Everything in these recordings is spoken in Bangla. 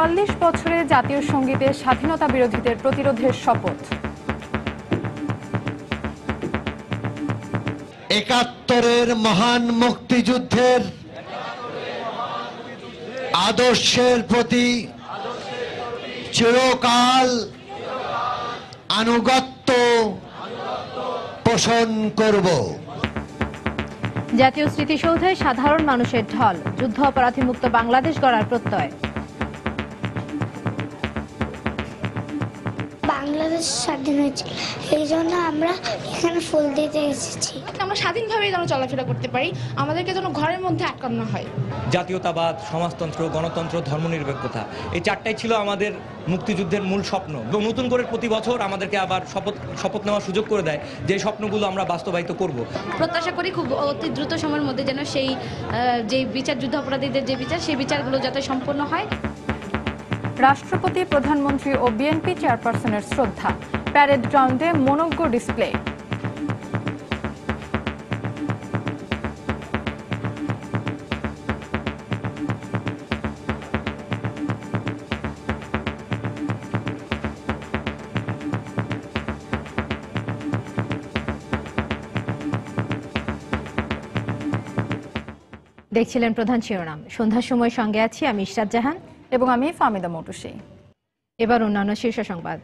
৪৪ বছরে জাতীয় সংগীতে স্বাধীনতা বিরোধীদের প্রতিরোধের শপথ। ৭১-এর মহান মুক্তিযুদ্ধের আদর্শের প্রতি চিরকাল আনুগত্য পোষণ করব। জাতীয় স্মৃতিসৌধে সাধারণ মানুষের ঢল, যুদ্ধ অপরাধীমুক্ত বাংলাদেশ গড়ার প্রত্যয়। বাংলাদেশ স্বাধীন হয়েছিল, এই জন্য আমরা এখানে ফুল দিতে এসেছি। আমরা স্বাধীনভাবে যেন চলাফেরা করতে পারি, আমাদেরকে যেন ঘরের মধ্যে আটকানো না হয়। জাতীয়তাবাদ, সমাজতন্ত্র, গণতন্ত্র, ধর্মনিরপেক্ষতা, এই চারটাই ছিল আমাদের মুক্তিযুদ্ধের মূল স্বপ্ন। এবং নতুন করে প্রতি বছর আমাদেরকে আবার শপথ নেওয়ার সুযোগ করে দেয় যে স্বপ্নগুলো আমরা বাস্তবায়িত করব। প্রত্যাশা করি খুব অতি দ্রুত সময়ের মধ্যে যেন সেই যে বিচার, যুদ্ধ অপরাধীদের যে বিচার, সেই বিচারগুলো যাতে সম্পন্ন হয়। রাষ্ট্রপতি, প্রধানমন্ত্রী ও বিএনপি চেয়ারপারসনের শ্রদ্ধা, প্যারেড গ্রাউন্ডে মনোজ্ঞ ডিসপ্লে। দেখছিলেন প্রধান শিরোনাম। সন্ধ্যার সময় সঙ্গে আছি আমি ইশরাত জাহান এবং আমি ফাহমিদা মৌটুসী। এবার অন্যান্য শীর্ষ সংবাদ।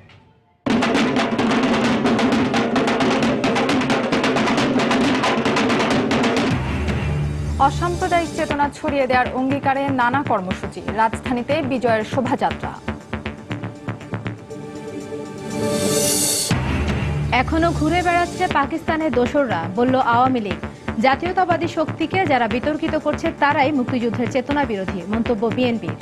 অসাম্প্রদায়িক চেতনা ছড়িয়ে দেওয়ার অঙ্গীকারে নানা কর্মসূচি, রাজধানীতে বিজয়ের শোভাযাত্রা। এখনো ঘুরে বেড়াচ্ছে পাকিস্তানের দোসররা, বলল আওয়ামী লীগ। জাতীয়তাবাদী শক্তিকে যারা বিতর্কিত করছে তারাই মুক্তিযুদ্ধের চেতনা বিরোধী, মন্তব্য বিএনপির।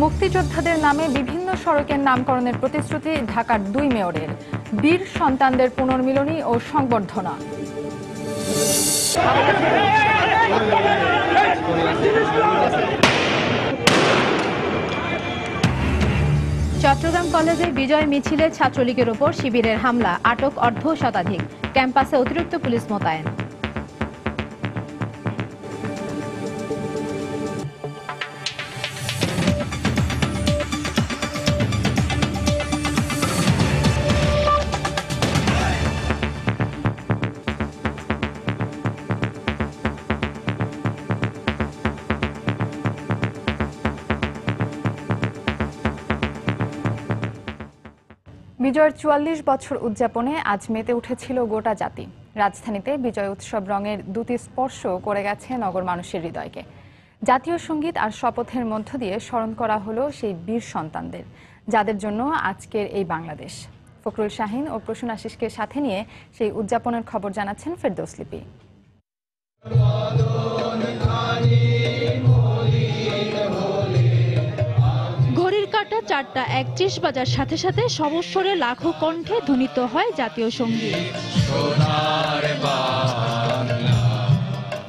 মুক্তিযোদ্ধাদের নামে বিভিন্ন সড়কের নামকরণের প্রতিশ্রুতি ঢাকার 2 মেয়রের, বীর সন্তানদের পুনর্মিলনী ও সংবর্ধনা। চট্টগ্রাম কলেজে বিজয় মিছিলে ছাত্রলীগের ওপর শিবিরের হামলা, আটক অর্ধ শতাধিক, ক্যাম্পাসে অতিরিক্ত পুলিশ মোতায়েন। বিজয়ের ৪৪ বছর উদযাপনে আজ মেতে উঠেছিল গোটা জাতি। রাজধানীতে বিজয় উৎসব রঙের দুটি স্পর্শ করে গেছে নগর মানুষের হৃদয়কে। জাতীয় সঙ্গীত আর শপথের মধ্য দিয়ে স্মরণ করা হলো সেই বীর সন্তানদের, যাদের জন্য আজকের এই বাংলাদেশ। ফখরুল শাহীন ও প্রসূন আশিসকে সাথে নিয়ে সেই উদযাপনের খবর জানাচ্ছেন ফেরদৌস লিপি। ঘড়ির কাঁটা 4:31 বাজার সাথে সাথে সমস্বরে লাখো কণ্ঠে ধ্বনিত হয় জাতীয় সঙ্গীত।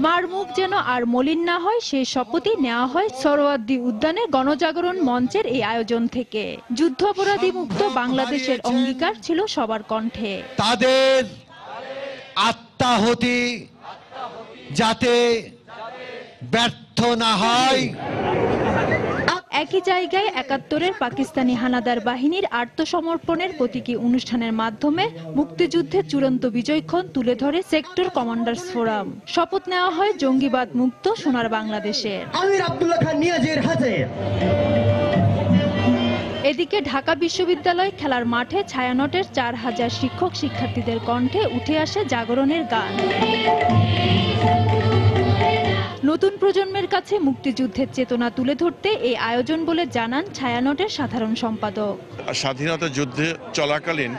মার মুখ যেন আর মলিন না হয়, সেই শপথই নেওয়া হয় সোহরাওয়ার্দী উদ্যানে গণজাগরণ মঞ্চের এই আয়োজন থেকে। যুদ্ধ অপরাধী মুক্ত বাংলাদেশের অঙ্গীকার ছিল সবার কণ্ঠে। তাদের আত্মাহুতি যাতে ব্যর্থ না হয়। একই জায়গায় ৭১-এর পাকিস্তানি হানাদার বাহিনীর আত্মসমর্পণের প্রতীকী অনুষ্ঠানের মাধ্যমে মুক্তিযুদ্ধের চূড়ান্ত বিজয়ক্ষণ তুলে ধরে সেক্টর কমান্ডার্স ফোরাম। শপথ নেওয়া হয় জঙ্গিবাদ মুক্ত সোনার বাংলাদেশের। আমির আব্দুল্লাহ খান নিয়াজের হাতে। এদিকে ঢাকা বিশ্ববিদ্যালয় খেলার মাঠে ছায়ানটের ৪,০০০ শিক্ষক শিক্ষার্থীদের কণ্ঠে উঠে আসে জাগরণের গান। নতুন প্রজন্মের কাছে মুক্তিযুদ্ধের চেতনা তুলে ধরতে এই আয়োজন বলে জানান ছায়ানটের সাধারণ সম্পাদক। স্বাধীনতা যুদ্ধে চলাকালীন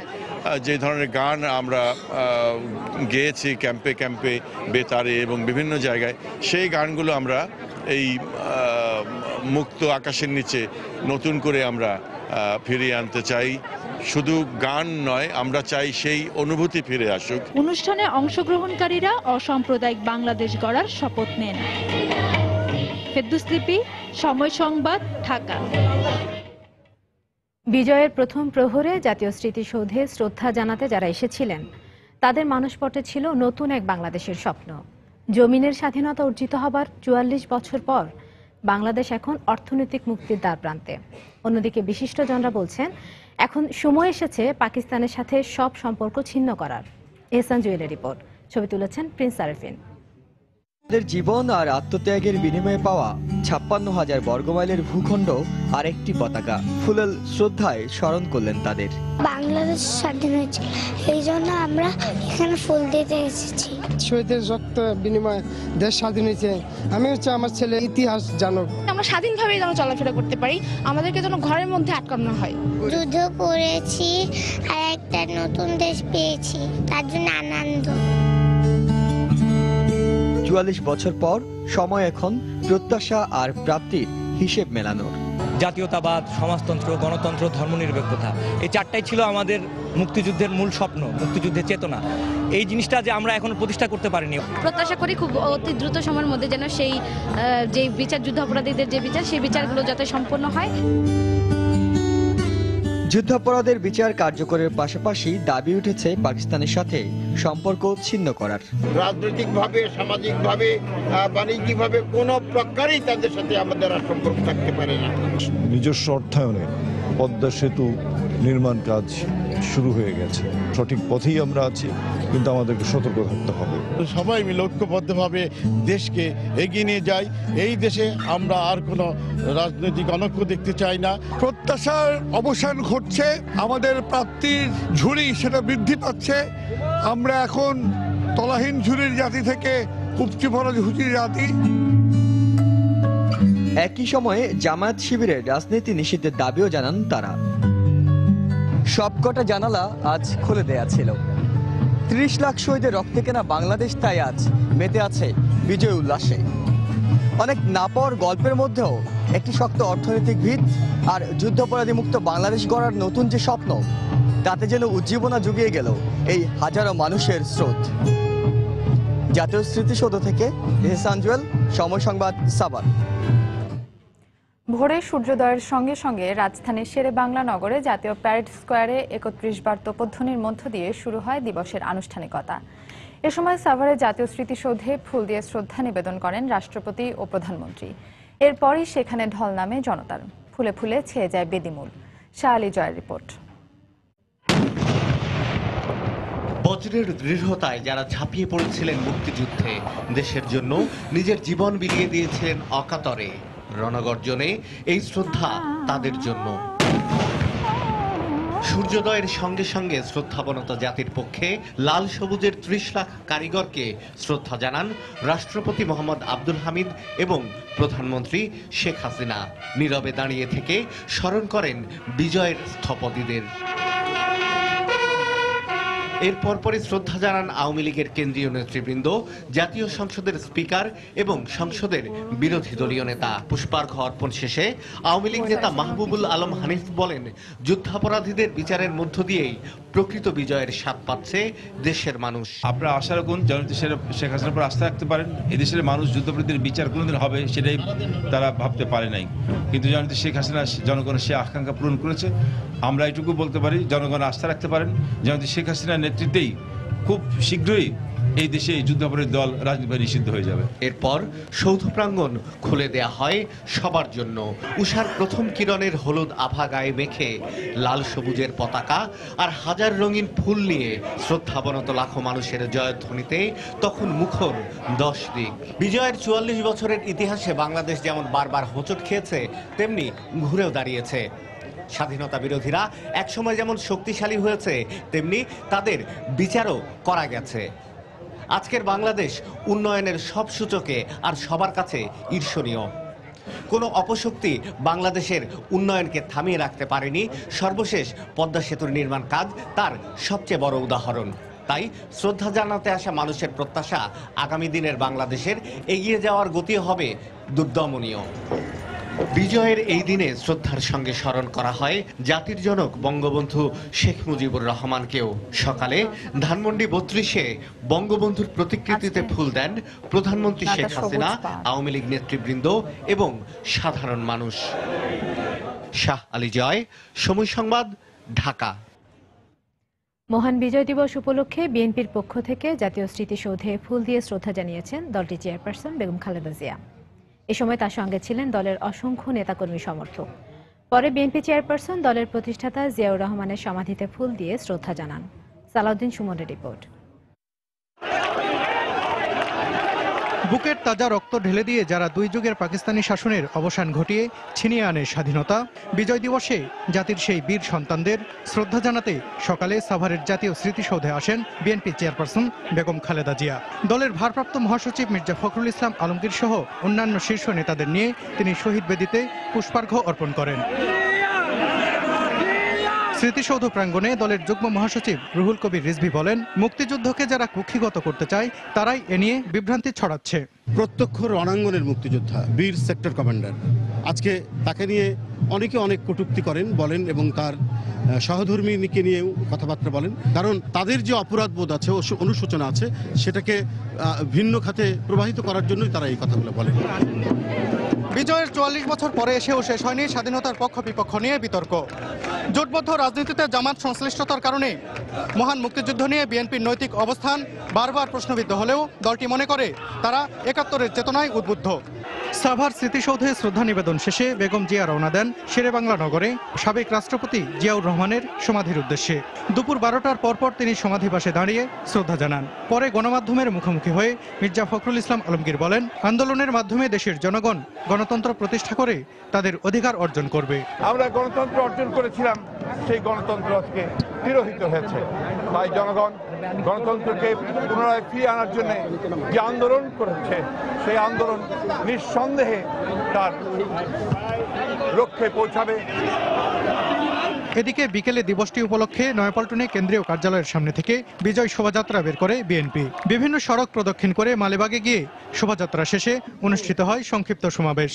যে ধরনের গান আমরা গেয়েছি ক্যাম্পে ক্যাম্পে, বেতারে এবং বিভিন্ন জায়গায়, সেই গানগুলো আমরা এই মুক্ত আকাশের নিচে নতুন করে আমরা ফিরিয়ে আনতে চাই। শুধু গান নয়, আমরা চাই সেই অনুভূতি ফিরে আসুক। অনুষ্ঠানে অংশগ্রহণকারীরা অসাম্প্রদায়িক বাংলাদেশ গড়ার শপথ নেন। ফেরদৌস লিপি, সময় সংবাদ, ঢাকা। বিজয়ের প্রথম প্রহরে জাতীয় স্মৃতিসৌধে শ্রদ্ধা জানাতে যারা এসেছিলেন তাদের মানসপটে ছিল নতুন এক বাংলাদেশের স্বপ্ন। জমিনের স্বাধীনতা অর্জিত হবার ৪৪ বছর পর বাংলাদেশ এখন অর্থনৈতিক মুক্তির দ্বারপ্রান্তে। অন্যদিকে বিশিষ্টজনরা বলছেন এখন সময় এসেছে পাকিস্তানের সাথে সব সম্পর্ক ছিন্ন করার। এহসান জুয়েলের রিপোর্ট, ছবি তুলেছেন প্রিন্স আরেফিন। তাদের জীবন আর আত্মত্যাগের বিনিময়ে পাওয়া ৫৬,০০০ বর্গমাইলের ভূখণ্ড আর একটি পতাকা ফুলেল শ্রদ্ধায় স্মরণ করলেন তাদের। বাংলাদেশ স্বাধীন হয়েছিল, এই জন্য আমরা এখানে ফুল দিতে এসেছি। শহীদের রক্ত বিনিময়ে দেশ স্বাধীন হয়েছে। আমি হচ্ছে আমার ছেলে ইতিহাস জানুক, আমরা স্বাধীনভাবে যেন চলাফেরা করতে পারি, আমাদেরকে যেন ঘরের মধ্যে আটকানো না হয়। যুদ্ধ করেছি আর একটা নতুন দেশ পেয়েছি, তার জন্য আনন্দ। ৪৪ বছর পর সময় এখন প্রত্যাশা আর প্রাপ্তির হিসেব মেলানোর। জাতীয়তাবাদ, সমাজতন্ত্র, গণতন্ত্র, ধর্মনিরপেক্ষতা, এই চারটাই ছিল আমাদের মুক্তিযুদ্ধের মূল স্বপ্ন, মুক্তিযুদ্ধের চেতনা। এই জিনিসটা যে আমরা এখনো প্রতিষ্ঠা করতে পারিনি। প্রত্যাশা করি খুব অতি দ্রুত সময়ের মধ্যে যেন সেই যে বিচার যুদ্ধাপরাধীদের যে বিচার, সেই বিচারগুলো যাতে সম্পন্ন হয়। যুদ্ধাপরাধের বিচার কার্যকরের পাশাপাশি দাবি উঠেছে পাকিস্তানের সাথে সম্পর্ক ছিন্ন করার। রাজনৈতিকভাবে, সামাজিকভাবে, বাণিজ্যিকভাবে কোনো প্রকারেই তাদের সাথে আমাদের আর সম্পর্ক থাকতে পারে না। নিজস্ব অর্থায়নে পদ্মা সেতু নির্মাণ কাজ শুরু হয়ে গেছে। সঠিক পথেই আমরা আছি, কিন্তু আমাদেরকে সতর্ক থাকতে হবে। সবাই মিলে ঐক্যবদ্ধভাবে দেশকে এগিয়ে নিয়ে যাই। এই দেশে আমরা আর কোনো রাজনৈতিক অনৈক্য দেখতে চাই না। প্রত্যাশার অবসান ঘটছে, আমাদের প্রাপ্তির ঝুড়ি সেটা বৃদ্ধি পাচ্ছে। আমরা এখন তলাহীন ঝুড়ির জাতি থেকে উপচে পড়া ঝুড়ির জাতি। একই সময়ে জামায়াত শিবিরের রাজনীতি নিষিদ্ধের দাবিও জানান তারা। সবকটা জানালা আজ খুলে দেয়া ছিল। ৩০ লাখ শহীদের রক্তে কেনা বাংলাদেশ তাই আজ মেতে আছে বিজয় উল্লাসে। অনেক নাপর গল্পের মধ্যেও একটি শক্ত অর্থনৈতিক ভিত আর যুদ্ধাপরাধী মুক্ত বাংলাদেশ গড়ার নতুন যে স্বপ্ন, তাতে যেন উজ্জীবনা জুগিয়ে গেল এই হাজারো মানুষের স্রোত। জাতীয় স্মৃতিসৌধ থেকে এহসান জুয়েল, সময় সংবাদ, সাভার। ভোরে সূর্যোদয়ের সঙ্গে সঙ্গে রাজধানীর শেরে বাংলা নগরে জাতীয় প্যারেড স্কোয়ারে ৩১ বার তোপধ্বনির মধ্য দিয়ে শুরু হয় দিবসের আনুষ্ঠানিকতা। এ সময় সাভারে জাতীয় স্মৃতিসৌধে ফুল দিয়ে শ্রদ্ধা নিবেদন করেন রাষ্ট্রপতি ও প্রধানমন্ত্রী। এরপরই সেখানে ঢল নামে জনতার, ফুলে ফুলে ছেয়ে যায় বেদিমূল। শাহ আলী জয়ের রিপোর্ট। বজ্রের দৃঢ়তায় যারা ঝাঁপিয়ে পড়েছিলেন মুক্তিযুদ্ধে, দেশের জন্য নিজের জীবন বিলিয়ে দিয়েছিলেন অকাতরে, রণগর্জনে এই শ্রদ্ধা তাদের জন্য। সূর্যোদয়ের সঙ্গে সঙ্গে শ্রদ্ধাবনত জাতির পক্ষে লাল সবুজের ৩০ লাখ কারিগরকে শ্রদ্ধা জানান রাষ্ট্রপতি মোহাম্মদ আব্দুল হামিদ এবং প্রধানমন্ত্রী শেখ হাসিনা। নীরবে দাঁড়িয়ে থেকে স্মরণ করেন বিজয়ের স্থপতিদের। এর পরপরই শ্রদ্ধা জানান আওয়ামী লীগের কেন্দ্রীয় নেতৃবৃন্দ, জাতীয় সংসদের স্পিকার এবং সংসদের বিরোধী দলীয় নেতা। পুষ্পার্ঘ অর্পণ শেষে আওয়ামী লীগ নেতা মাহবুবুল আলম হানিফ বলেন, যুদ্ধাপরাধীদের বিচারের মধ্য দিয়েই প্রকৃত বিজয়ের স্বাদ পাচ্ছে দেশের মানুষ। আপনারা আশা রাখুন জনদেশের শেখ হাসিনার উপর আস্থা রাখতে পারেন। এদেশের মানুষ যুদ্ধাপরাধীদের বিচার কোনোদিন হবে সেটাই তারা ভাবতে পারে নাই, কিন্তু জননেত্রী শেখ হাসিনা জনগণের সে আকাঙ্ক্ষা পূরণ করেছে। আমরা এটুকু বলতে পারি, জনগণ আস্থা রাখতে পারেন জননেত্রী শেখ হাসিনার নেতৃত্বেই খুব শীঘ্রই এই দেশে যুদ্ধাপরাধী দল রাজনীতি নিষিদ্ধ হয়ে যাবে। এরপর সৌধ প্রাঙ্গণ খুলে দেয়া হয় সবার জন্য। উষার প্রথম কিরণের হলুদ আভা গায়ে মেখে লাল সবুজের পতাকা আর হাজার রঙিন ফুল নিয়ে শ্রদ্ধাবনত লাখো মানুষের জয়ধ্বনিতে তখন মুখর 10 দিক। বিজয়ের ৪৪ বছরের ইতিহাসে বাংলাদেশ যেমন বারবার হোঁচট খেয়েছে, তেমনি ঘুরেও দাঁড়িয়েছে। স্বাধীনতা বিরোধীরা একসময় যেমন শক্তিশালী হয়েছে, তেমনি তাদের বিচারও করা গেছে। আজকের বাংলাদেশ উন্নয়নের সব সূচকে আর সবার কাছে ঈর্ষণীয়। কোনো অপশক্তি বাংলাদেশের উন্নয়নকে থামিয়ে রাখতে পারেনি। সর্বশেষ পদ্মা সেতুর নির্মাণ কাজ তার সবচেয়ে বড় উদাহরণ। তাই শ্রদ্ধা জানাতে আসা মানুষের প্রত্যাশা, আগামী দিনের বাংলাদেশের এগিয়ে যাওয়ার গতি হবে দুর্দমনীয়। বিজয়ের এই দিনে শ্রদ্ধার সঙ্গে স্মরণ করা হয় জাতির জনক বঙ্গবন্ধু শেখ মুজিবুর রহমানকেও। সকালে ধানমন্ডি ৩২-এ বঙ্গবন্ধুর প্রতিকৃতিতে ফুল দেন প্রধানমন্ত্রী শেখ হাসিনা, আওয়ামী লীগ নেতৃবৃন্দ এবং সাধারণ মানুষ। শাহ আলী জয়, সময় সংবাদ, ঢাকা। মহান বিজয় দিবস উপলক্ষে বিএনপির পক্ষ থেকে জাতীয় স্মৃতিসৌধে ফুল দিয়ে শ্রদ্ধা জানিয়েছেন দলটির চেয়ারপারসন বেগম খালেদা জিয়া। এ সময় তার সঙ্গে ছিলেন দলের অসংখ্য নেতাকর্মী সমর্থক। পরে বিএনপি চেয়ারপারসন দলের প্রতিষ্ঠাতা জিয়াউর রহমানের সমাধিতে ফুল দিয়ে শ্রদ্ধা জানান। সালাউদ্দিন সুমনের রিপোর্ট। বুকের তাজা রক্ত ঢেলে দিয়ে যারা 2 যুগের পাকিস্তানি শাসনের অবসান ঘটিয়ে ছিনিয়ে আনে স্বাধীনতা, বিজয় দিবসে জাতির সেই বীর সন্তানদের শ্রদ্ধা জানাতে সকালে সাভারের জাতীয় স্মৃতিসৌধে আসেন বিএনপি চেয়ারপারসন বেগম খালেদা জিয়া। দলের ভারপ্রাপ্ত মহাসচিব মির্জা ফখরুল ইসলাম আলমগীর সহ অন্যান্য শীর্ষ নেতাদের নিয়ে তিনি শহীদ বেদিতে পুষ্পার্ঘ্য অর্পণ করেন। স্মৃতিসৌধ প্রাঙ্গণে দলের যুগ্ম মহাসচিব রুহুল কবির রিজভী বলেন, মুক্তিযুদ্ধকে যারা কুক্ষিগত করতে চায় তারাই এ নিয়ে বিভ্রান্তি ছড়াচ্ছে। প্রত্যক্ষ রণাঙ্গনের মুক্তিযোদ্ধা, বীর সেক্টর কমান্ডার, আজকে তাকে নিয়ে অনেকে অনেক কটূক্তি বলেন এবং তার সহধর্মীকে নিয়েও কথাবার্তা বলেন, কারণ তাদের যে অপরাধবোধ আছে, অনুশোচনা আছে, সেটাকে ভিন্ন খাতে প্রবাহিত করার জন্যই তারা এই কথাগুলো বলেন। বিজয়ের 44 বছর পরে এসেও শেষ হয়নি স্বাধীনতার পক্ষ বিপক্ষ নিয়ে বিতর্ক। জোটবদ্ধ রাজনীতিতে জামাত সংশ্লিষ্টতার কারণে মহান মুক্তিযুদ্ধ নিয়ে বিএনপির নৈতিক অবস্থান বারবার প্রশ্নবিদ্ধ হলেও দলটি মনে করে তারা 71-এর চেতনায় উদ্বুদ্ধ। সাভার স্মৃতিসৌধে শ্রদ্ধা নিবেদন শেষে বেগম জিয়া রওনা দেন শেরেবাংলা নগরে সাবেক রাষ্ট্রপতি জিয়াউর রহমানের সমাধির উদ্দেশ্যে। দুপুর 12টার পরপর তিনি সমাধি পাশে দাঁড়িয়ে শ্রদ্ধা জানান। পরে গণমাধ্যমের মুখোমুখি হয়ে মির্জা ফখরুল ইসলাম আলমগীর বলেন, আন্দোলনের মাধ্যমে দেশের জনগণ গণতন্ত্র প্রতিষ্ঠা করে তাদের অধিকার অর্জন করবে। আমরা গণতন্ত্র অর্জন করেছিলাম, সেই গণতন্ত্র আজকে তিরোহিত হয়েছে। তাই জনগণ গণতন্ত্রকে পুনরায় ফিরিয়ে আনার জন্য যে আন্দোলন করেছে, সেই আন্দোলন নিঃসন্দেহে তার লক্ষ্যে পৌঁছাবে। এদিকে বিকেলে দিবসটি উপলক্ষে নয়াপল্টনে কেন্দ্রীয় কার্যালয়ের সামনে থেকে বিজয় শোভাযাত্রা বের করে বিএনপি। বিভিন্ন সড়ক প্রদক্ষিণ করে মালিবাগে গিয়ে শোভাযাত্রা শেষে অনুষ্ঠিত হয় সংক্ষিপ্ত সমাবেশ।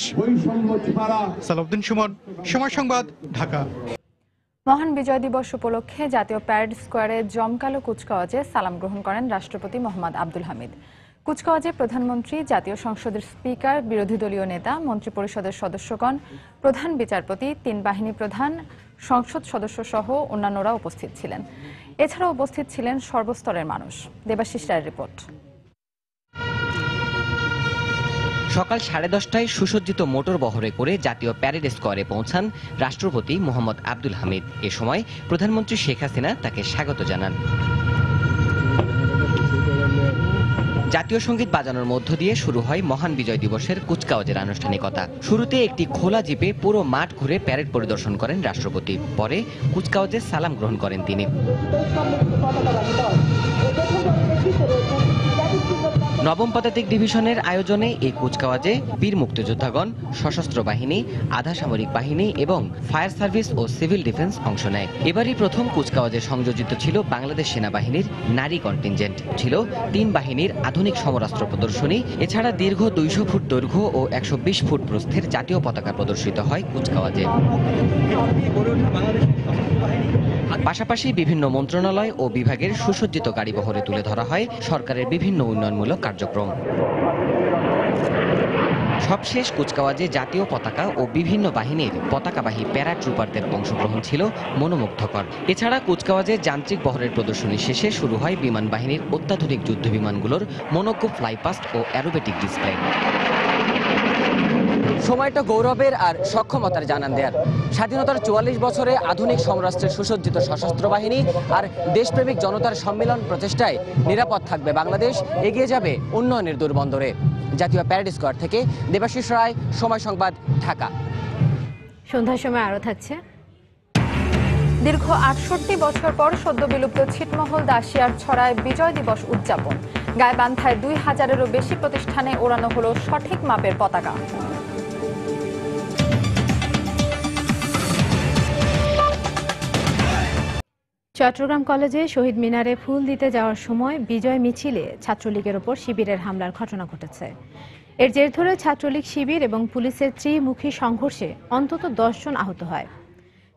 সালাউদ্দিন সুমন, সময় সংবাদ, ঢাকা। মহান বিজয় দিবস উপলক্ষে জাতীয় প্যারেড স্কোয়ারে জমকালো কুচকাওয়াজে সালাম গ্রহণ করেন রাষ্ট্রপতি মোহাম্মদ আব্দুল হামিদ। কুচকাওয়াজে প্রধানমন্ত্রী, জাতীয় সংসদের স্পিকার, বিরোধী দলীয় নেতা, মন্ত্রিপরিষদের সদস্যগণ, প্রধান বিচারপতি, 3 বাহিনী প্রধান, সংসদ সদস্য সহ অন্যান্যরা উপস্থিত ছিলেন। এছাড়াও উপস্থিত ছিলেন সর্বস্তরের মানুষ। দেবাশিস রায়ের রিপোর্ট। সকাল 10:30টায় সুসজ্জিত মোটর বহরে করে জাতীয় প্যারেড স্কোয়ারে পৌঁছান রাষ্ট্রপতি মোহাম্মদ আব্দুল হামিদ। এ সময় প্রধানমন্ত্রী শেখ হাসিনা তাকে স্বাগত জানান। জাতীয় সঙ্গীত বাজানোর মধ্য দিয়ে শুরু হয় মহান বিজয় দিবসের কুচকাওয়াজের আনুষ্ঠানিকতা। শুরুতে একটি খোলা জিপে পুরো মাঠ ঘুরে প্যারেড পরিদর্শন করেন রাষ্ট্রপতি। পরে কুচকাওয়াজে সালাম গ্রহণ করেন তিনি। নবম পদাতিক ডিভিশনের আয়োজনে এই কুচকাওয়াজে বীর মুক্তিযোদ্ধাগণ, সশস্ত্র বাহিনী, আধা সামরিক বাহিনী এবং ফায়ার সার্ভিস ও সিভিল ডিফেন্স অংশ নেয়। এবারই প্রথম কুচকাওয়াজে সংযোজিত ছিল বাংলাদেশ সেনাবাহিনীর নারী কন্টিনজেন্ট, ছিল 3 বাহিনীর আধুনিক সমরাস্ত্র প্রদর্শনী। এছাড়া দীর্ঘ 200 ফুট দৈর্ঘ্য ও 120 ফুট প্রস্থের জাতীয় পতাকা প্রদর্শিত হয় কুচকাওয়াজে। পাশাপাশি বিভিন্ন মন্ত্রণালয় ও বিভাগের সুসজ্জিত গাড়ি বহরে তুলে ধরা হয় সরকারের বিভিন্ন উন্নয়নমূলক কার্যক্রম। সবশেষ কুচকাওয়াজে জাতীয় পতাকা ও বিভিন্ন বাহিনীর পতাকাবাহী প্যারা ট্রুপারদের অংশগ্রহণ ছিল মনোমুগ্ধকর। এছাড়া কুচকাওয়াজে যান্ত্রিক বহরের প্রদর্শনী শেষে শুরু হয় বিমান বাহিনীর অত্যাধুনিক যুদ্ধ বিমানগুলোর মনোজ্ঞ ফ্লাইপাস্ট ও অ্যারোবেটিক ডিসপ্লে। সময়টা গৌরবের আর সক্ষমতার জানান দেয়ার। স্বাধীনতার 44 বছরে আধুনিক সমরাস্ত্রের সুসজ্জিত সশস্ত্র বাহিনী আর দেশপ্রেমিক জনতার সম্মিলন প্রচেষ্টায় নিরাপদ থাকবে বাংলাদেশ, এগিয়ে যাবে উন্নয়নের দূরবন্দরে। জাতীয় প্যারেড স্কোয়ার থেকে দেবাশিস রায়, সময় সংবাদ, ঢাকা। সন্ধ্যার সময় আরো থাকছে। দীর্ঘ 68 বছর পর সদ্য বিলুপ্ত ছিটমহল দাসিয়ার ছড়ায় বিজয় দিবস উদযাপন। গাইবান্ধায় 2000-এরও বেশি প্রতিষ্ঠানে ওড়ানো হলো সঠিক মাপের পতাকা। চট্টগ্রাম কলেজে শহীদ মিনারে ফুল দিতে যাওয়ার সময় বিজয় মিছিলে ছাত্রলীগের ওপর শিবিরের হামলার ঘটনা ঘটেছে। এর জের ধরে ছাত্রলীগ শিবির এবং পুলিশের ত্রিমুখী সংঘর্ষে অন্তত 10 জন আহত হয়।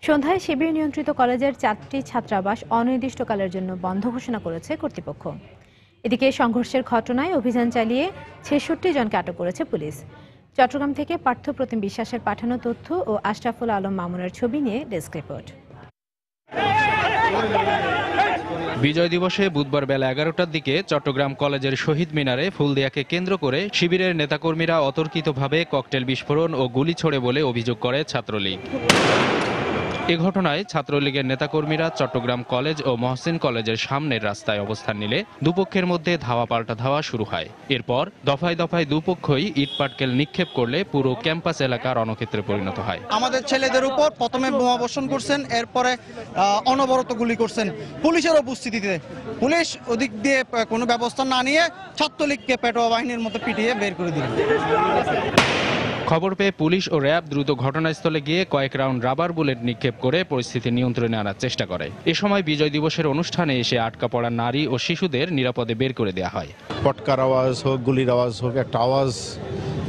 সন্ধ্যায় শিবির নিয়ন্ত্রিত কলেজের 4টি ছাত্রাবাস অনির্দিষ্টকালের জন্য বন্ধ ঘোষণা করেছে কর্তৃপক্ষ। এদিকে সংঘর্ষের ঘটনায় অভিযান চালিয়ে 66 জনকে আটক করেছে পুলিশ। চট্টগ্রাম থেকে পার্থ প্রতিম বিশ্বাসের পাঠানো তথ্য ও আশরাফুল আলম মামুনের ছবি নিয়ে ডেস্ক রিপোর্ট। বিজয় দিবসে বুধবার বেলা 11টার দিকে চট্টগ্রাম কলেজের শহীদ মিনারে ফুলদিয়াকে কেন্দ্র করে শিবিরের নেতাকর্মীরা অতর্কিতভাবে ককটেল বিস্ফোরণ ও গুলি ছোড়ে বলে অভিযোগ করে ছাত্রলীগ। এ ঘটনায় ছাত্রলীগের নেতাকর্মীরা চট্টগ্রাম কলেজ ও মহসিন কলেজের সামনের রাস্তায় অবস্থান নিলে দুপক্ষের মধ্যে ধাওয়া পাল্টা ধাওয়া শুরু হয়। এরপর দফায় দফায় দুপক্ষই ইট পাটকেল নিক্ষেপ করলে পুরো ক্যাম্পাস এলাকা রণক্ষেত্রে পরিণত হয়। আমাদের ছেলেদের উপর প্রথমে বোমা বর্ষণ করছেন, এরপরে অনবরত গুলি করছেন পুলিশের উপস্থিতিতে। পুলিশ ওদিক দিয়ে কোনো ব্যবস্থা না নিয়ে ছাত্রলীগকে পেটোয়া বাহিনীর মতো পিটিয়ে বের করে দিলেন। খবর পেয়ে পুলিশ ও র্যাব দ্রুত ঘটনাস্থলে গিয়ে কয়েক রাউন্ড রাবার বুলেট নিক্ষেপ করে পরিস্থিতি নিয়ন্ত্রণে আনার চেষ্টা করে। এ সময় বিজয় দিবসের অনুষ্ঠানে এসে আটকা পড়া নারী ও শিশুদের নিরাপদে বের করে দেওয়া হয়। পটকার আওয়াজ হোক, গুলির আওয়াজ হোক, একটা আওয়াজ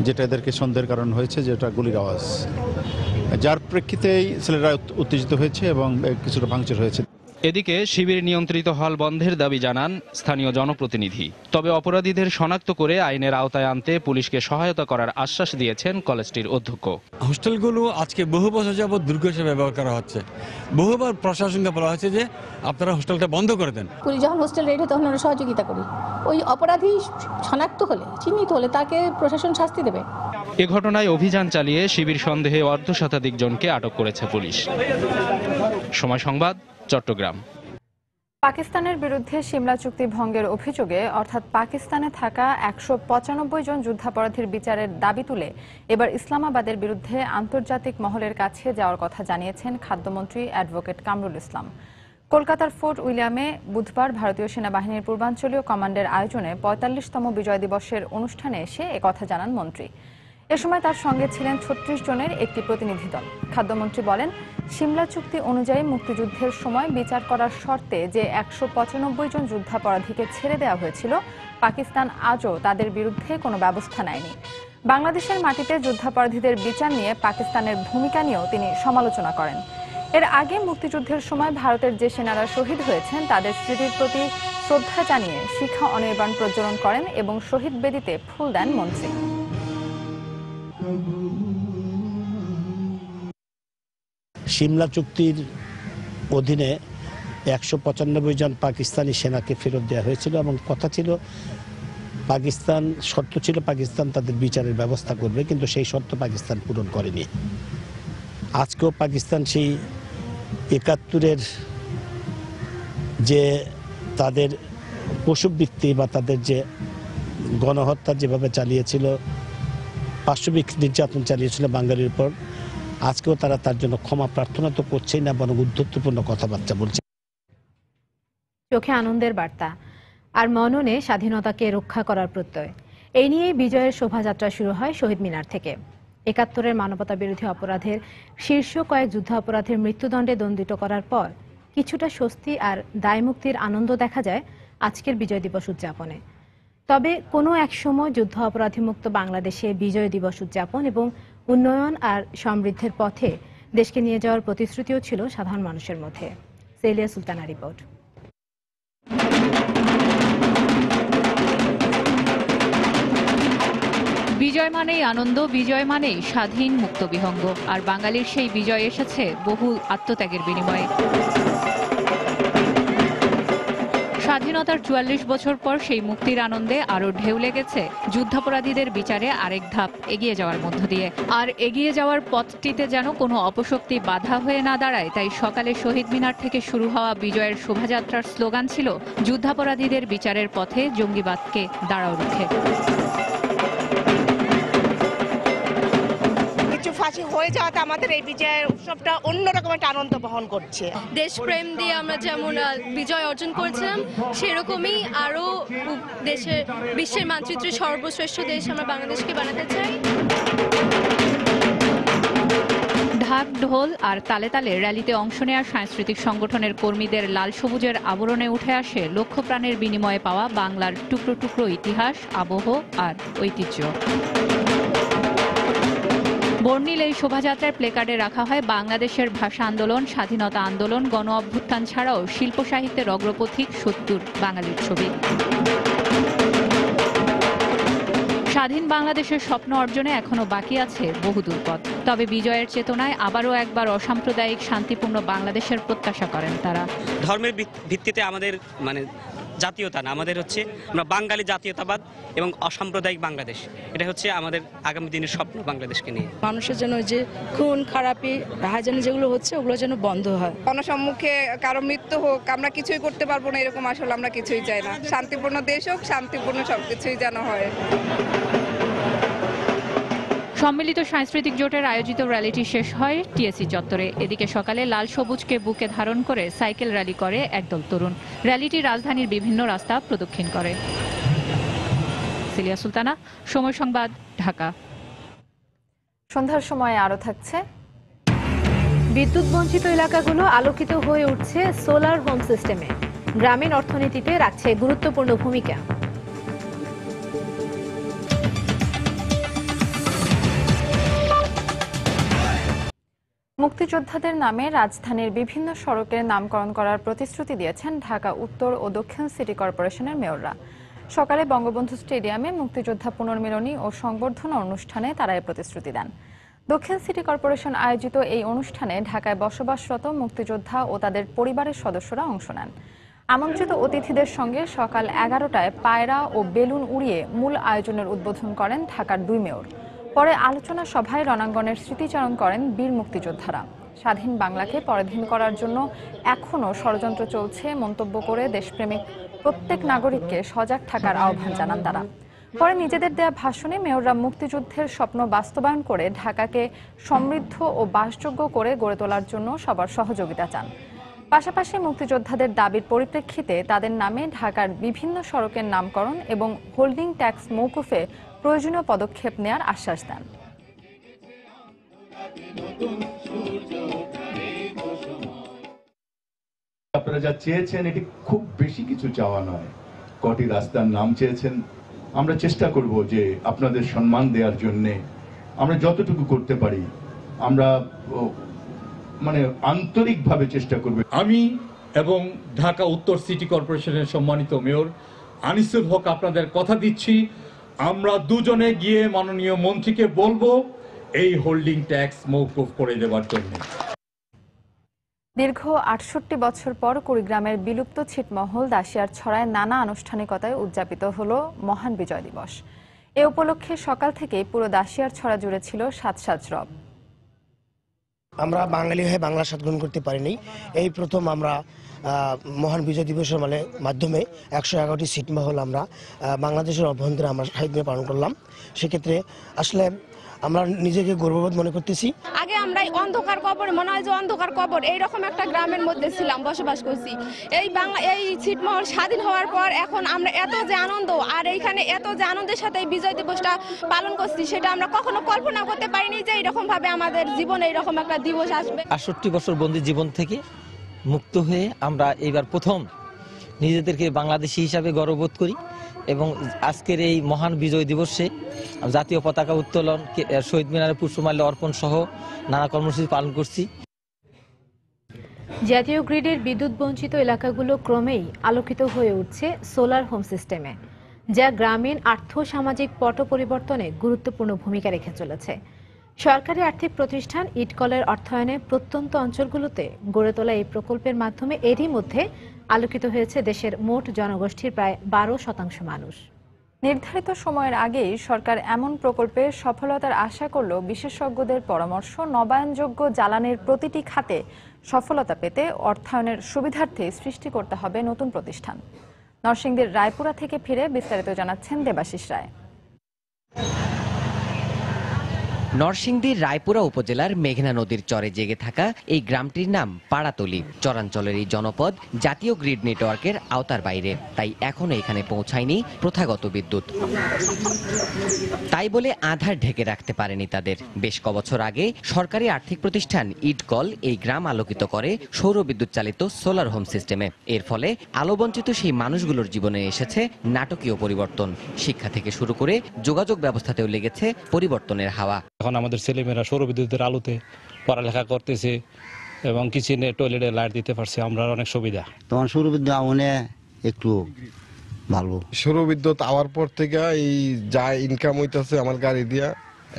যেটা এদেরকে সন্দেহের কারণ হয়েছে, যেটা গুলির আওয়াজ, যার প্রেক্ষিতেই ছেলেরা উত্তেজিত হয়েছে এবং কিছুটা ভাঙচুর হয়েছে। এদিকে শিবির নিয়ন্ত্রিত হল বন্ধের দাবি জানান স্থানীয় জনপ্রতিনিধি। তবে অপরাধীদের শনাক্ত করে আইনের আওতায় আনতে পুলিশকে সহায়তা করার আশ্বাস দিয়েছেন কলেজটির অধ্যক্ষ। হোস্টেলগুলো আজকে বহু বছর যাবৎ দুর্গ হিসেবে ব্যবহার করা হচ্ছে। বহুবার প্রশাসনকে বলা হচ্ছে যে আপনারা হোস্টেলটা বন্ধ করে দেন। পুলিশ যখন হোস্টেল রেড হয় তখন আমরা সহযোগিতা করি। ওই অপরাধী শনাক্ত হলে, চিহ্নিত হলে তাকে প্রশাসন শাস্তি দেবে। এ ঘটনায় অভিযান চালিয়ে শিবির সন্দেহে অর্ধশতাধিক জনকে আটক করেছে পুলিশ। সময় সংবাদ, চট্টগ্রাম। পাকিস্তানের বিরুদ্ধে সিমলা চুক্তি ভঙ্গের অভিযোগে অর্থাৎ পাকিস্তানে থাকা 195 জন যুদ্ধাপরাধীর বিচারের দাবি তুলে এবার ইসলামাবাদের বিরুদ্ধে আন্তর্জাতিক মহলের কাছে যাওয়ার কথা জানিয়েছেন খাদ্যমন্ত্রী অ্যাডভোকেট কামরুল ইসলাম। কলকাতার ফোর্ট উইলিয়ামে বুধবার ভারতীয় সেনাবাহিনীর পূর্বাঞ্চলীয় কমান্ডের আয়োজনে 45তম বিজয় দিবসের অনুষ্ঠানে এসে একথা জানান মন্ত্রী। এ সময় তার সঙ্গে ছিলেন 36 জনের একটি প্রতিনিধি দল। খাদ্যমন্ত্রী বলেন, সিমলা চুক্তি অনুযায়ী মুক্তিযুদ্ধের সময় বিচার করার শর্তে যে 195 জন যুদ্ধাপরাধীকে ছেড়ে দেওয়া হয়েছিল, পাকিস্তান আজও তাদের বিরুদ্ধে কোনো ব্যবস্থা নেয়নি। বাংলাদেশের মাটিতে যুদ্ধাপরাধীদের বিচার নিয়ে পাকিস্তানের ভূমিকা নিয়েও তিনি সমালোচনা করেন। এর আগে মুক্তিযুদ্ধের সময় ভারতের যে সেনারা শহীদ হয়েছেন তাদের স্মৃতির প্রতি শ্রদ্ধা জানিয়ে শিখা অনির্বাণ প্রজ্বলন করেন এবং শহীদ বেদিতে ফুল দেন মন্ত্রী। সিমলা চুক্তির অধীনে 195 জন পাকিস্তানি সেনাকে ফেরত দেওয়া হয়েছিল এবং কথা ছিল পাকিস্তান, শর্ত ছিল পাকিস্তান তাদের বিচারের ব্যবস্থা করবে, কিন্তু সেই শর্ত পাকিস্তান পূরণ করেনি। আজকেও পাকিস্তান সেই 71-এর যে তাদের পশুবৃত্তি বা তাদের যে গণহত্যা যেভাবে চালিয়েছিল, পাশবিক নির্যাতন চালিয়েছিল বাঙালির উপর, আজকেও তারা তার জন্য ক্ষমা প্রার্থনা তো করছেই না, বরং উদ্ধত্যপূর্ণ কথাবার্তা বলছে। চোখে আনন্দের বার্তা আর মননে স্বাধীনতাকে রক্ষা করার প্রত্যয়, এই নিয়েই বিজয়ের শোভাযাত্রা শুরু হয় শহীদ মিনার থেকে। 71-এর মানবতা বিরোধী অপরাধের শীর্ষ কয়েক যুদ্ধাপরাধীর মৃত্যুদণ্ডে দণ্ডিত করার পর কিছুটা স্বস্তি আর দায়মুক্তির আনন্দ দেখা যায় আজকের বিজয় দিবস উদযাপনে। তবে কোনো এক সময় যুদ্ধ অপরাধীমুক্ত বাংলাদেশে বিজয় দিবস উদযাপন এবং উন্নয়ন আর সমৃদ্ধির পথে দেশকে নিয়ে যাওয়ার প্রতিশ্রুতিও ছিল সাধারণ মানুষের মধ্যে। সেলিয়া সুলতানা রিপোর্ট। বিজয় মানেই আনন্দ, বিজয় মানেই স্বাধীন মুক্ত বিহঙ্গ, আর বাঙালির সেই বিজয় এসেছে বহু আত্মত্যাগের বিনিময়ে। স্বাধীনতার 44 বছর পর সেই মুক্তির আনন্দে আরো ঢেউ লেগেছে যুদ্ধাপরাধীদের বিচারে আরেক ধাপ এগিয়ে যাওয়ার মধ্য দিয়ে। আর এগিয়ে যাওয়ার পথটিতে যেন কোনো অপশক্তি বাধা হয়ে না দাঁড়ায়, তাই সকালে শহীদ মিনার থেকে শুরু হওয়া বিজয়ের শোভাযাত্রার স্লোগান ছিল, যুদ্ধাপরাধীদের বিচারের পথে জঙ্গিবাদকে দাঁড়াও রুখে। ফাঁসি হয়ে যাওয়াতে আমাদের এই বিজয়ের উৎসবটা অন্যরকম একটা আনন্দ বহন করছে। দেশপ্রেম দিয়ে আমরা যেমন বিজয় অর্জন করেছিলাম, সেরকমই আরো দেশের বিশ্বের মানচিত্রে সর্বশ্রেষ্ঠ দেশ আমরা বাংলাদেশকে বানাতে চাই। ঢাক ঢোল আর তালে তালে র্যালিতে অংশ নেওয়া সাংস্কৃতিক সংগঠনের কর্মীদের লাল সবুজের আবরণে উঠে আসে লক্ষ প্রাণের বিনিময়ে পাওয়া বাংলার টুকরো টুকরো ইতিহাস, আবহ আর ঐতিহ্য। বর্ণিল এই শোভাযাত্রার প্লেকার্ডে রাখা হয় বাংলাদেশের ভাষা আন্দোলন, স্বাধীনতা আন্দোলন, গণ অভ্যুত্থান ছাড়াও শিল্প সাহিত্যের অগ্রপথিক 70 বাঙালির ছবি। স্বাধীন বাংলাদেশের স্বপ্ন অর্জনে এখনো বাকি আছে বহুদূর পথ। তবে বিজয়ের চেতনায় আবারও একবার অসাম্প্রদায়িক শান্তিপূর্ণ বাংলাদেশের প্রত্যাশা করেন তারা। ধর্মের ভিত্তিতে আমাদের জাতীয়তা না, আমাদের হচ্ছে আমরা বাঙালি জাতীয়তাবাদ এবং অসাম্প্রদায়িক বাংলাদেশ, এটা হচ্ছে আমাদের আগামী দিনের স্বপ্ন বাংলাদেশকে নিয়ে। মানুষের জন্য যে খুন খারাপি হাইজানি যেগুলো হচ্ছে ওগুলো যেন বন্ধ হয়। গণসম্মুখে কারো মৃত্যু হোক, আমরা কিছুই করতে পারবো না এরকম আসলে আমরা কিছুই চাই না। শান্তিপূর্ণ দেশ হোক, শান্তিপূর্ণ সবকিছুই যেন হয়। সম্মিলিত সাংস্কৃতিক জোটের আয়োজিত র্যালিটি শেষ হয় টিএসসি চত্বরে। এদিকে সকালে লাল সবুজকে বুকে ধারণ করে সাইকেল র্যালি করে একদল তরুণ। র্যালিটি রাজধানীর বিভিন্ন রাস্তা প্রদক্ষিণ করে। সিলিয়া সুলতানা, সময় সংবাদ, ঢাকা। সন্ধ্যার সময় আরো থাকছে। বিদ্যুৎ বঞ্চিত এলাকাগুলো আলোকিত হয়ে উঠছে সোলার হোম সিস্টেমে। গ্রামীণ অর্থনীতিতে রাখছে গুরুত্বপূর্ণ ভূমিকা। মুক্তিযোদ্ধাদের নামে রাজধানীর বিভিন্ন সড়কের নামকরণ করার প্রতিশ্রুতি দিয়েছেন ঢাকা উত্তর ও দক্ষিণ সিটি কর্পোরেশনের মেয়ররা। সকালে বঙ্গবন্ধু স্টেডিয়ামে মুক্তিযোদ্ধা পুনর্মিলনী ও সংবর্ধনা অনুষ্ঠানে তারা এই প্রতিশ্রুতি দেন। দক্ষিণ সিটি কর্পোরেশন আয়োজিত এই অনুষ্ঠানে ঢাকায় বসবাসরত মুক্তিযোদ্ধা ও তাদের পরিবারের সদস্যরা অংশ নেন। আমন্ত্রিত অতিথিদের সঙ্গে সকাল 11টায় পায়রা ও বেলুন উড়িয়ে মূল আয়োজনের উদ্বোধন করেন ঢাকার দুই মেয়র। পরে আলোচনা সভায় রণাঙ্গনের স্মৃতিচারণ করেন বীর মুক্তিযোদ্ধারা। স্বাধীন বাংলাকে পরাধীন করার জন্য এখনও ষড়যন্ত্র চলছে মন্তব্য করে দেশপ্রেমিক প্রত্যেক নাগরিককে সজাগ থাকার আহ্বান জানান তারা। পরে নিজেদের দেয়া ভাষণে মেয়ররা মুক্তিযুদ্ধের স্বপ্ন বাস্তবায়ন করে ঢাকাকে সমৃদ্ধ ও বাসযোগ্য করে গড়ে তোলার জন্য সবার সহযোগিতা চান। পাশাপাশি মুক্তিযোদ্ধাদের দাবির পরিপ্রেক্ষিতে তাদের নামে ঢাকার বিভিন্ন সড়কের নামকরণ এবং হোল্ডিং ট্যাক্স মওকুফে প্রয়োজনীয় পদক্ষেপ নেয়ার আশ্বাস দেন। আপনারা যা চেয়েছেন এটি খুব বেশি কিছু চাওয়া নয়, কটি রাস্তার নাম চেয়েছেন। আমরা চেষ্টা করব যে আপনাদের সম্মান দেওয়ার জন্যে আমরা যতটুকু করতে পারি আমরা আন্তরিকভাবে চেষ্টা করব। আমি এবং ঢাকা উত্তর সিটি কর্পোরেশনের সম্মানিত মেয়র আনিসুল হক আপনাদের কথা দিচ্ছি, আমরা দুজনে গিয়ে মাননীয় মন্ত্রীকে বলবো এই হোল্ডিং ট্যাক্স মওকুফ করে দেওয়ার জন্য। দীর্ঘ ৬৮ বছর পর কুড়িগ্রামের বিলুপ্ত ছিটমহল দাসিয়ার ছড়ায় নানা আনুষ্ঠানিকতায় উদযাপিত হলো মহান বিজয় দিবস। এ উপলক্ষে সকাল থেকেই পুরো দাসিয়ার ছড়া জুড়ে ছিল সাজ সাজ রব। আমরা বাঙালি হয়ে বাংলা স্বাদ গ্রহণ করতে পারিনি। এই প্রথম আমরা মহান বিজয় দিবসের মাধ্যমে ১১১টি ছিটমহল আমরা বাংলাদেশের অভ্যন্তরে আমরা শহীদ পালন করলাম। সেক্ষেত্রে আসলে আমরা নিজেকে গর্ববোধ মনে করতেছি। আগে আমরা অন্ধকার কবর, মনে হয় যে অন্ধকার কবর, এইরকম একটা গ্রামের মধ্যে ছিলাম, বসবাস করছি। এই ছিটমহল স্বাধীন হওয়ার পর এখন আমরা এত যে আনন্দ, আর এইখানে এত যে আনন্দের সাথে এই বিজয় দিবসটা পালন করছি, সেটা আমরা কখনো কল্পনা করতে পারিনি যে এইরকম ভাবে আমাদের জীবনে এইরকম একটা দিবস আসবে। ৬৮ বছর বন্দী জীবন থেকে মুক্ত হয়ে আমরা এইবার প্রথম নিজেদেরকে বাংলাদেশী হিসাবে গর্ববোধ করি এবং আজকের এই মহান বিজয় দিবসে জাতীয় পতাকা উত্তোলন, শহীদ মিনারে পুষ্পমাল্য অর্পণ সহ নানা কর্মসূচি পালন করছি। জাতীয় গ্রিডের বিদ্যুৎ বঞ্চিত এলাকাগুলো ক্রমেই আলোকিত হয়ে উঠছে সোলার হোম সিস্টেমে, যা গ্রামীণ আর্থ সামাজিক পট পরিবর্তনে গুরুত্বপূর্ণ ভূমিকা রেখে চলেছে। সরকারি আর্থিক প্রতিষ্ঠান ইটকলের অর্থায়নে প্রত্যন্ত অঞ্চলগুলোতে গড়ে তোলা এই প্রকল্পের মাধ্যমে এরই মধ্যে আলোকিত হয়েছে দেশের মোট জনগোষ্ঠীর প্রায় 12% মানুষ। নির্ধারিত সময়ের আগেই সরকার এমন প্রকল্পের সফলতার আশা করলেও বিশেষজ্ঞদের পরামর্শ, নবায়নযোগ্য জ্বালানির প্রতিটি খাতে সফলতা পেতে অর্থায়নের সুবিধার্থে সৃষ্টি করতে হবে নতুন প্রতিষ্ঠান। নরসিংদীর রায়পুরা থেকে ফিরে বিস্তারিত জানাচ্ছেন দেবাশিস রায়। নরসিংদীর রায়পুরা উপজেলার মেঘনা নদীর চরে জেগে থাকা এই গ্রামটির নাম পাড়াতলি। চরাঞ্চলের এই জনপদ জাতীয় গ্রিড নেটওয়ার্কের আওতার বাইরে, তাই এখনো এখানে পৌঁছায়নি প্রথাগত বিদ্যুৎ। তাই বলে আধার ঢেকে রাখতে পারেনি তাদের। বেশ কবছর আগে সরকারি আর্থিক প্রতিষ্ঠান ইটকল এই গ্রাম আলোকিত করে সৌর বিদ্যুৎ চালিত সোলার হোম সিস্টেমে। এর ফলে আলোবঞ্চিত সেই মানুষগুলোর জীবনে এসেছে নাটকীয় পরিবর্তন। শিক্ষা থেকে শুরু করে যোগাযোগ ব্যবস্থাতেও লেগেছে পরিবর্তনের হাওয়া। এখন আমাদের ছেলেমেয়েরা সৌরবিদ্যুতের আলোতে পড়ালেখা করতেছে এবং কিচেনে টয়লেটে লাইট দিতে পারছে, আমরা অনেক সুবিধা। তখন সৌরবিদ্যুৎ আমনে একটু ভালো। সৌর বিদ্যুৎ আওয়ার পর থেকে এই যা ইনকাম হইতাছে আমার গাড়ি দিয়া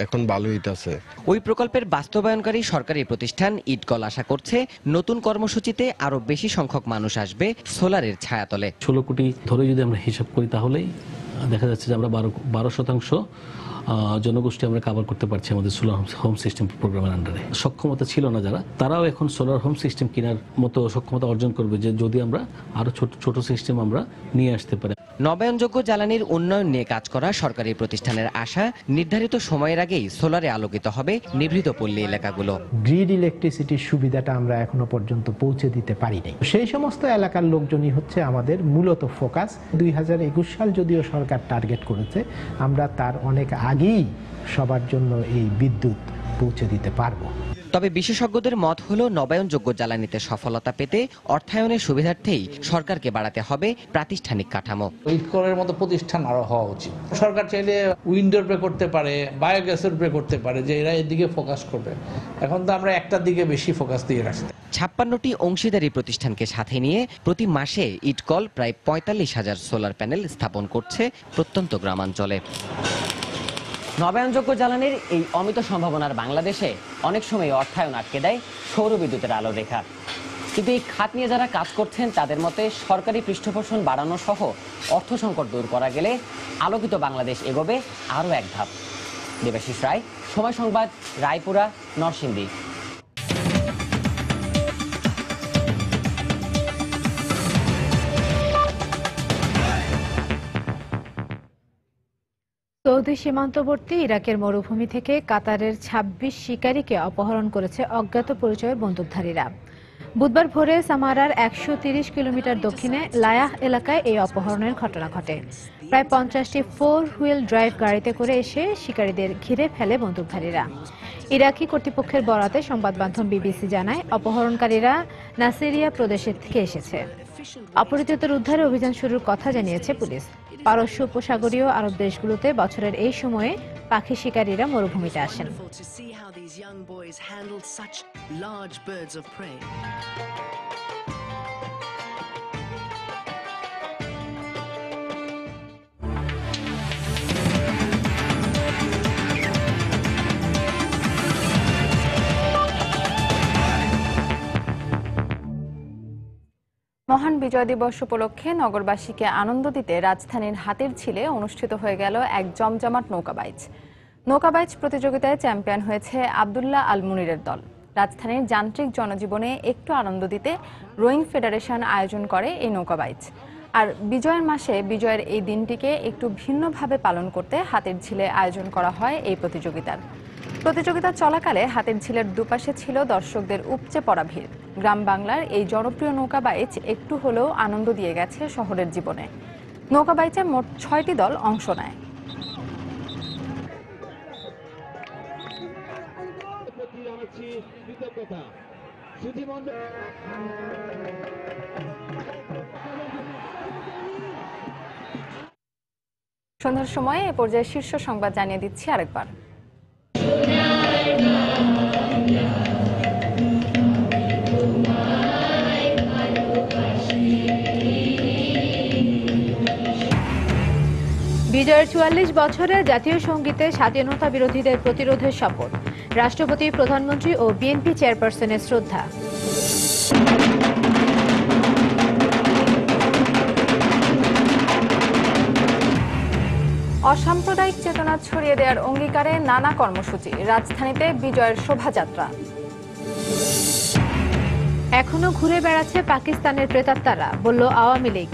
এখন ভালো হইতাছে। ওই প্রকল্পের বাস্তবায়নকারী সরকারি প্রতিষ্ঠান ইটকল আশা করছে নতুন কর্মসূচিতে আরো বেশি সংখ্যক মানুষ আসবে সোলারের ছায়াতলে। 16 কোটি ধরে যদি আমরা হিসাব করি তাহলেই দেখা যাচ্ছে যে আমরা 12% জনগোষ্ঠী আমরা কভার করতে পারছি আমাদের সোলার হোম সিস্টেম প্রোগ্রামের আন্ডারে। সক্ষমতা ছিল না যারা, তারাও এখন সোলার হোম সিস্টেম কেনার মতো সক্ষমতা অর্জন করবে, যে যদি আমরা আরো ছোট সিস্টেম আমরা নিয়ে আসতে পারি। নবায়নযোগ্য জ্বালানির উন্নয়ন নিয়ে কাজ করা সরকারি প্রতিষ্ঠানের আশা নির্ধারিত সময়ের আগেই সোলারে আলোকিত হবে নিভৃত পল্লী এলাকাগুলো। গ্রিড ইলেকট্রিসিটির সুবিধাটা আমরা এখনো পর্যন্ত পৌঁছে দিতে পারিনি। সেই সমস্ত এলাকার লোকজনই হচ্ছে আমাদের মূলত ফোকাস। 2021 সাল যদিও সরকার টার্গেট করেছে, আমরা তার অনেক আগেই সবার জন্য এই বিদ্যুৎ পৌঁছে দিতে পারবো। তবে বিশেষজ্ঞদের মত হলো নবায়নযোগ্য জ্বালানিতে সফলতা পেতে অর্থায়নের সুবিধার্থেই সরকারকে বাড়াতে হবে প্রাতিষ্ঠানিক কাঠামো। ইটকলের মতো প্রতিষ্ঠান আরো হওয়া উচিত। সরকার চাইলে উইন্ডোর উপরে করতে পারে, বায়োগ্যাসের উপরে করতে পারে, যে এরা এদিকে ফোকাস করবে। এখন তো আমরা একটার দিকে বেশি ফোকাস দিয়ে রাখছি। 56টি অংশীদারি প্রতিষ্ঠানকে সাথে নিয়ে প্রতি মাসে ইটকল প্রায় 45,000 সোলার প্যানেল স্থাপন করছে প্রত্যন্ত গ্রামাঞ্চলে। নবায়নযোগ্য জ্বালানির এই অমিত সম্ভাবনার বাংলাদেশে অনেক সময় অর্থায়ন আটকে দেয় সৌর বিদ্যুতের আলো রেখা। কিন্তু এই খাত নিয়ে যারা কাজ করছেন তাদের মতে সরকারি পৃষ্ঠপোষণ বাড়ানো সহ অর্থ সংকট দূর করা গেলে আলোকিত বাংলাদেশ এগোবে আরও এক ধাপ। দেবাশিস রায়, সময় সংবাদ, রায়পুরা, নরসিংদী। সৌদি সীমান্তবর্তী ইরাকের মরুভূমি থেকে কাতারের 26 শিকারীকে অপহরণ করেছে অজ্ঞাত পরিচয়ের বন্দুকধারীরা। বুধবার ভোরে সামারার 130 কিলোমিটার দক্ষিণে লায়াহ এলাকায় এই অপহরণের ঘটনা ঘটে। প্রায় 50টি 4 হুইল ড্রাইভ গাড়িতে করে এসে শিকারীদের ঘিরে ফেলে বন্দুকধারীরা। ইরাকি কর্তৃপক্ষের বরাতে সংবাদ মাধ্যম বিবিসি জানায়, অপহরণকারীরা নাসিরিয়া প্রদেশের থেকে এসেছে। অপহৃতদের উদ্ধারে অভিযান শুরুর কথা জানিয়েছে পুলিশ। পারস্য উপসাগরীয় আরব দেশগুলোতে বছরের এই সময়ে পাখি শিকারীরা মরুভূমিতে আসেন। মহান বিজয় দিবস উপলক্ষে নগরবাসীকে আনন্দ দিতে রাজধানীর হাতিরঝিলে অনুষ্ঠিত হয়ে গেল এক জমজমাট নৌকাবাইচ। নৌকাবাইচ প্রতিযোগিতায় চ্যাম্পিয়ন হয়েছে আব্দুল্লাহ আল মুনিরের দল। রাজধানীর যান্ত্রিক জনজীবনে একটু আনন্দ দিতে রোয়িং ফেডারেশন আয়োজন করে এই নৌকাবাইচ। আর বিজয়ের মাসে বিজয়ের এই দিনটিকে একটু ভিন্নভাবে পালন করতে হাতিরঝিলে আয়োজন করা হয় এই প্রতিযোগিতার। প্রতিযোগিতা চলাকালে হাতিরঝিলের দুপাশে ছিল দর্শকদের উপচে পড়া ভিড়। গ্রাম বাংলার এই জনপ্রিয় নৌকাবাইচ একটু হলেও আনন্দ দিয়ে গেছে শহরের জীবনে। নৌকাবাইচে মোট 6টি দল অংশ নেয়। সন্ধ্যার সময় এ পর্যায়ে শীর্ষ সংবাদ জানিয়ে দিচ্ছি আরেকবার। বিজয়ের 44 বছরে জাতীয় সঙ্গীতে স্বাধীনতা বিরোধীদের প্রতিরোধের শপথ। রাষ্ট্রপতি, প্রধানমন্ত্রী ও বিএনপি চেয়ারপারসনের শ্রদ্ধা। অসাম্প্রদায়িক চেতনা ছড়িয়ে দেওয়ার অঙ্গীকারে নানা কর্মসূচি। রাজধানীতে বিজয়ের শোভাযাত্রা। এখনো ঘুরে বেড়াচ্ছে পাকিস্তানের প্রেতাত্মারা, বলল আওয়ামী লীগ।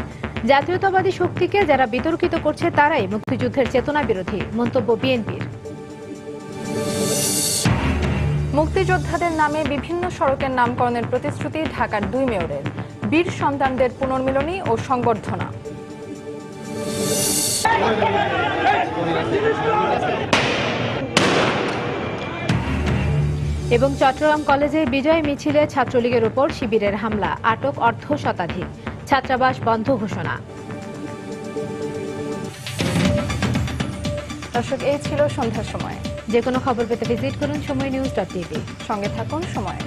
জাতীয়তাবাদী শক্তিকে যারা বিতর্কিত করছে তারাই মুক্তিযুদ্ধের চেতনা বিরোধী, মন্তব্য বিএনপির। মুক্তিযোদ্ধাদের নামে বিভিন্ন সড়কের নামকরণের প্রতিশ্রুতি ঢাকার 2 মেয়রের। বীর সন্তানদের পুনর্মিলনী ও সংবর্ধনা। এবং চট্টগ্রাম কলেজে বিজয় মিছিলে ছাত্রলীগের উপর শিবিরের হামলা, আটক অর্ধ শতাধিক, ছাত্রাবাস বন্ধ ঘোষণা। দর্শক, এই ছিল সন্ধ্যার সময়। যে কোনো খবর পেতে ভিজিট করুন সময়নিউজ.tv। সঙ্গে থাকুন সময়।